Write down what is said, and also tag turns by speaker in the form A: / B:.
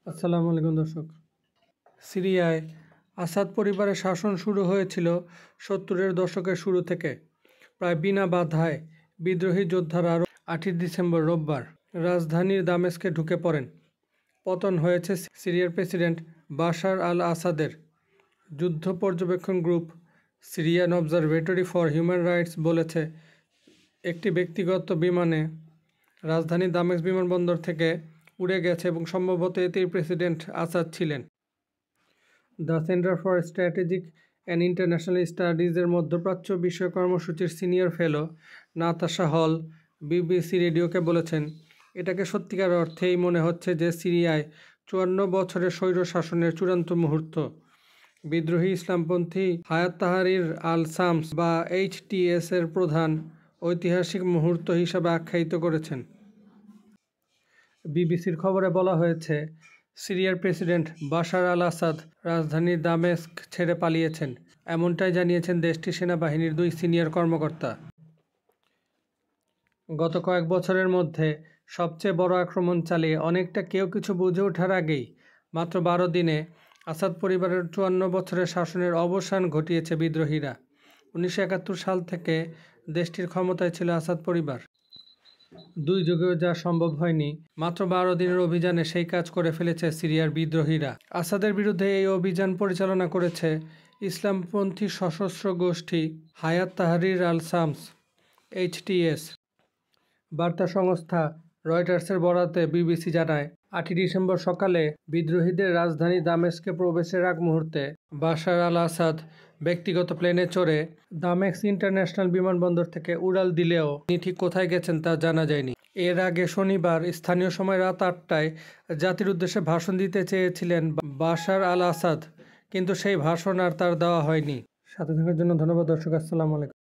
A: আসসালামু আলাইকুম দর্শক। সিরিয়ায় আসাদ পরিবারের শাসন শুরু হয়েছিল ৭০-এর দশকের শুরু থেকে। প্রায় বিনা বাধায় বিদ্রোহী যোদ্ধারা ৮ই ডিসেম্বর রোববার রাজধানীর দামেস্কে ঢুকে পড়েন। পতন হয়েছে সিরিয়ার প্রেসিডেন্ট বাশার আল আসাদের। যুদ্ধ পর্যবেক্ষণ group Syrian observatory for human rights বলেছে, একটি ব্যক্তিগত বিমানে রাজধানী দামেস্ক বিমানবন্দর থেকে উড়ে গেছে এবং সম্ভবত এতেই প্রেসিডেন্ট আসাদ ছিলেন। The centre for strategic and international স্টাডিজের মধ্যপ্রাচ্য বিষয়ক কর্মসূচির সিনিয়র ফেলো নাতাশা হল বিবিসি রেডিওকে বলেছেন, এটাকে সত্যিকার অর্থেই মনে হচ্ছে যে সিরিয়ায় ৫৪ বছরের স্বৈর শাসনের চূড়ান্ত মুহূর্ত। বিদ্রোহী ইসলামপন্থী হায়াত তাহরির আল শামস বা HTS এর প্রধান ঐতিহাসিক মুহূর্ত হিসাবে আখ্যায়িত করেছেন। বিবিসির খবরে বলা হয়েছে, সিরিয়ার প্রেসিডেন্ট বাশার আল আসাদ রাজধানী দামেস্ক ছেড়ে পালিয়েছেন, এমনটাই জানিয়েছেন দেশটির সেনাবাহিনীর ২ সিনিয়র কর্মকর্তা। গত কয়েক বছরের মধ্যে সবচেয়ে বড় আক্রমণ চালিয়ে অনেকটা কেউ কিছু বুঝে ওঠার আগেই মাত্র ১২ দিনে আসাদ পরিবারের ৫৪ বছরের শাসনের অবসান ঘটিয়েছে বিদ্রোহীরা। ১৯৭১ সাল থেকে দেশটির ক্ষমতায় ছিল আসাদ পরিবার। ২ যুগেও যা সম্ভব হয়নি, মাত্র ১২ দিনের অভিযানে সেই কাজ করে ফেলেছে সিরিয়ার বিদ্রোহীরা। আসাদের বিরুদ্ধে এই অভিযান পরিচালনা করেছে ইসলামপন্থী সশস্ত্র গোষ্ঠী হায়াত তাহরির আল শামস HTS। বার্তা সংস্থা রয়টার্সের বরাতে বিবিসি জানায়, ৮ই ডিসেম্বর সকালে বিদ্রোহীদের রাজধানী দামেস্কে প্রবেশের আগ মুহূর্তে বাশার আল আসাদ ব্যক্তিগত প্লেনে চড়ে দামেস্ক ইন্টারন্যাশনাল বিমানবন্দর থেকে উড়াল দিলেও তিনি ঠিক কোথায় গেছেন তা জানা যায়নি। এর আগে শনিবার স্থানীয় সময় রাত ৮টায় জাতির উদ্দেশ্যে ভাষণ দিতে চেয়েছিলেন বাশার আল আসাদ, কিন্তু সেই ভাষণ আর তার দেওয়া হয়নি। সাথে থাকার জন্য ধন্যবাদ দর্শক। আসসালামু আলাইকুম।